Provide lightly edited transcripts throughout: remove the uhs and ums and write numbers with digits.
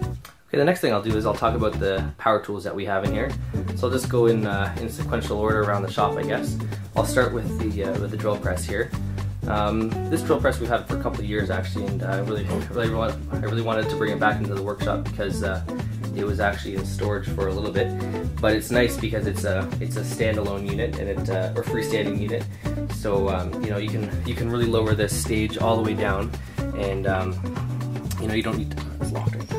Okay, the next thing I'll do is I'll talk about the power tools that we have in here. So I'll just go in sequential order around the shop, I guess. I'll start with the drill press here. This drill press we've had for a couple of years actually, and I really wanted to bring it back into the workshop because it was actually in storage for a little bit. But it's nice because it's a standalone unit and or freestanding unit. So you know, you can really lower this stage all the way down, and you know, you don't need to, it's locked right now.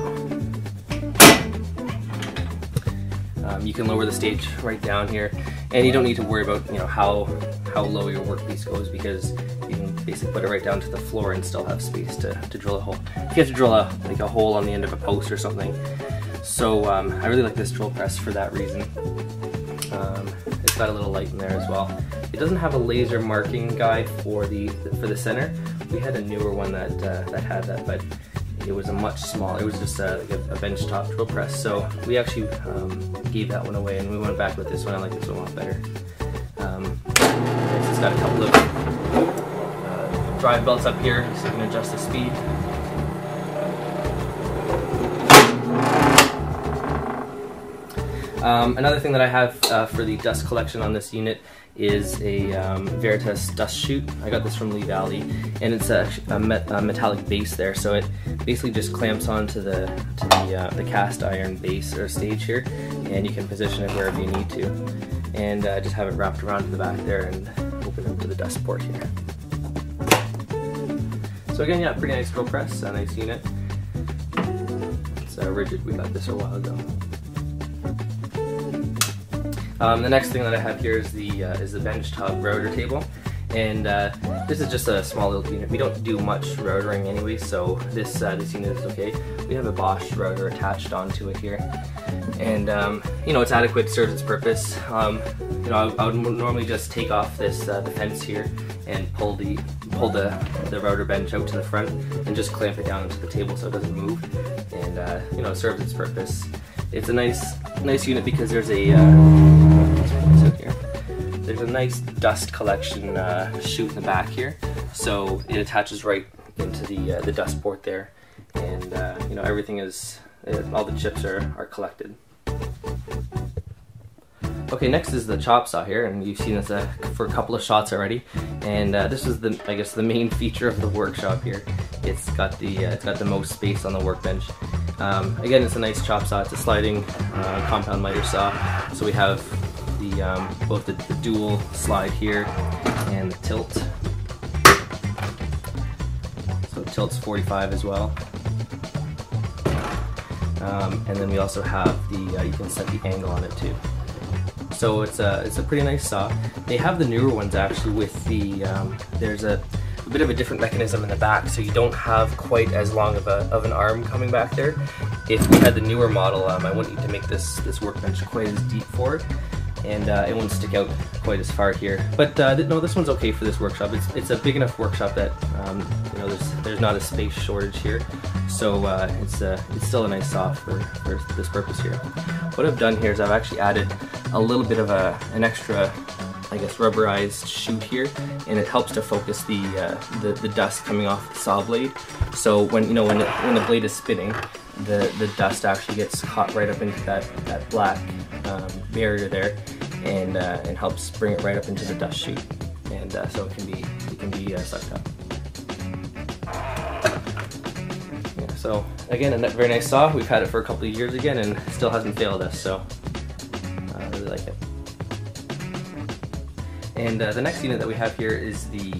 You can lower the stage right down here, and you don't need to worry about, you know, how low your workpiece goes, because you can basically put it right down to the floor and still have space to drill a hole. If you have to drill like a hole on the end of a post or something. So I really like this drill press for that reason. It's got a little light in there as well. It doesn't have a laser marking guide for the center. We had a newer one that had that, but it was a much smaller. It was just like a benchtop drill press. So we actually gave that one away, and we went back with this one. I like this one a lot better. It's got a couple of drive belts up here, so you can adjust the speed. Another thing that I have for the dust collection on this unit is a Veritas dust chute. I got this from Lee Valley, and it's a metallic base there, so it basically just clamps onto the cast iron base or stage here, and you can position it wherever you need to, and just have it wrapped around to the back there and open up to the dust port here. So again, yeah, pretty nice drill press, a nice unit. It's rigid. We got this a while ago. The next thing that I have here is the benchtop router table, and this is just a small little unit. We don't do much routering anyway, so this unit is okay. We have a Bosch router attached onto it here, and you know, it's adequate, serves its purpose. You know, I would normally just take off this the fence here and pull the router bench out to the front and just clamp it down into the table so it doesn't move, and you know, it serves its purpose. It's a nice unit because there's a there's a nice dust collection chute in the back here, so it attaches right into the dust port there, and you know, everything is, all the chips are collected. Okay, next is the chop saw here, and you've seen this for a couple of shots already, and this is I guess the main feature of the workshop here. It's got the most space on the workbench. Again, it's a nice chop saw. It's a sliding compound miter saw, so we have both the dual slide here and the tilt. So it tilts 45 as well. And then we also have you can set the angle on it too. So it's a pretty nice saw. They have the newer ones actually with there's a bit of a different mechanism in the back, so you don't have quite as long of an arm coming back there. If we had the newer model, I wouldn't need to make this workbench quite as deep forward, and it won't stick out quite as far here. But no, this one's okay for this workshop. It's a big enough workshop that you know, there's not a space shortage here, so it's still a nice saw for this purpose here. What I've done here is I've actually added a little bit of an extra, I guess, rubberized chute here, and it helps to focus the dust coming off the saw blade. So when the blade is spinning, the dust actually gets caught right up into that black barrier there, and helps bring it right up into the dust chute, and so it can be sucked up. Yeah, so again, a very nice saw. We've had it for a couple of years again, and it still hasn't failed us. So I really like it. And the next unit that we have here is the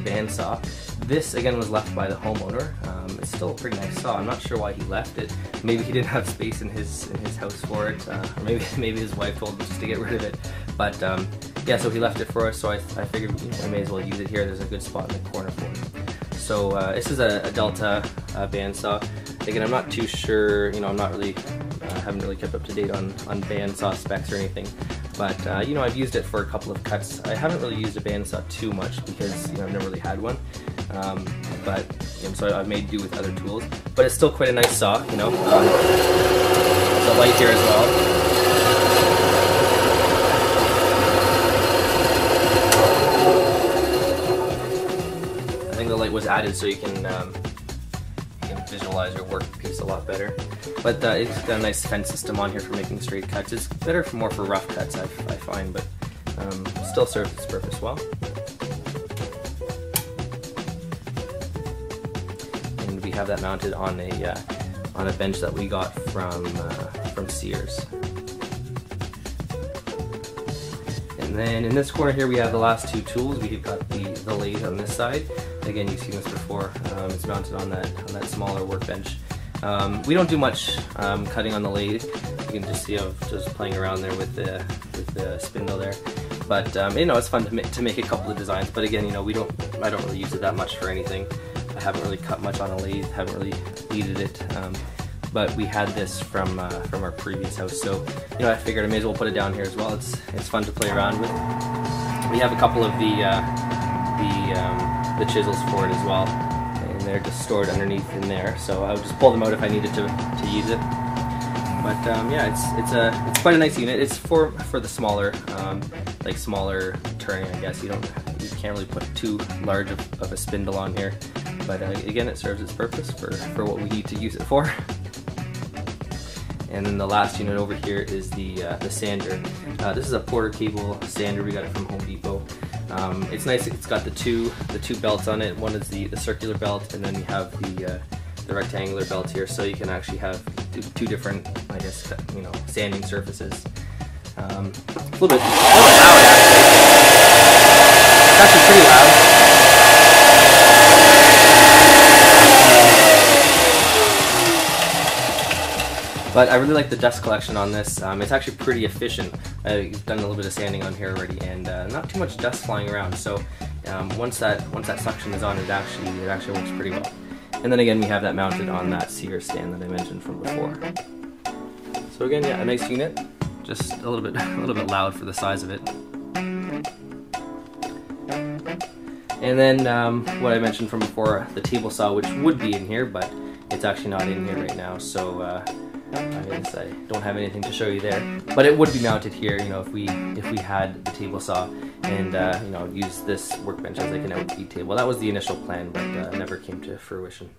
bandsaw. This again was left by the homeowner. It's still a pretty nice saw. I'm not sure why he left it. Maybe he didn't have space in his house for it, or maybe his wife told him just to get rid of it. But yeah, so he left it for us. So I figured I may as well use it here. There's a good spot in the corner for it. So this is a Delta bandsaw. Again, I'm not too sure. You know, I'm not really haven't really kept up to date on bandsaw specs or anything. But you know, I've used it for a couple of cuts. I haven't really used a bandsaw too much because, you know, I've never really had one. But you know, so I've made do with other tools. But it's still quite a nice saw, you know. There's a light here as well. I think the light was added so you can visualize your workpiece a lot better. But it's got a nice fence system on here for making straight cuts. It's better more for rough cuts, I find, but still serves its purpose well. And we have that mounted on a bench that we got from Sears. And then in this corner here we have the last two tools. We've got the lathe on this side. Again, you've seen this before. It's mounted on that smaller workbench. We don't do much cutting on the lathe. You can just see I'm just playing around there with the spindle there. But you know, it's fun to make a couple of designs. But again, you know, I don't really use it that much for anything. I haven't really cut much on a lathe. Haven't really needed it. But we had this from our previous house, so you know, I figured I may as well put it down here as well. It's fun to play around with. We have a couple of the chisels for it as well, and they're just stored underneath in there. So I would just pull them out if I needed to use it. But yeah, it's quite a nice unit. It's for the smaller smaller turning, I guess. You can't really put too large of a spindle on here. But again, it serves its purpose for what we need to use it for. And then the last unit over here is the sander. This is a Porter cable sander. We got it from Home Depot. It's nice. It's got the two belts on it. One is the circular belt, and then you have the rectangular belt here. So you can actually have two different, I guess, you know, sanding surfaces. A little bit loud actually. It's actually pretty loud. But I really like the dust collection on this. It's actually pretty efficient. I've done a little bit of sanding on here already, and not too much dust flying around. So once that suction is on, it actually works pretty well. And then again, we have that mounted on that Sears stand that I mentioned from before. So again, yeah, a nice unit. Just a little bit loud for the size of it. And then what I mentioned from before, the table saw, which would be in here, but it's actually not in here right now. So I guess I don't have anything to show you there, but it would be mounted here, you know, if we had the table saw and you know, use this workbench as like an outfeed table. That was the initial plan, but never came to fruition.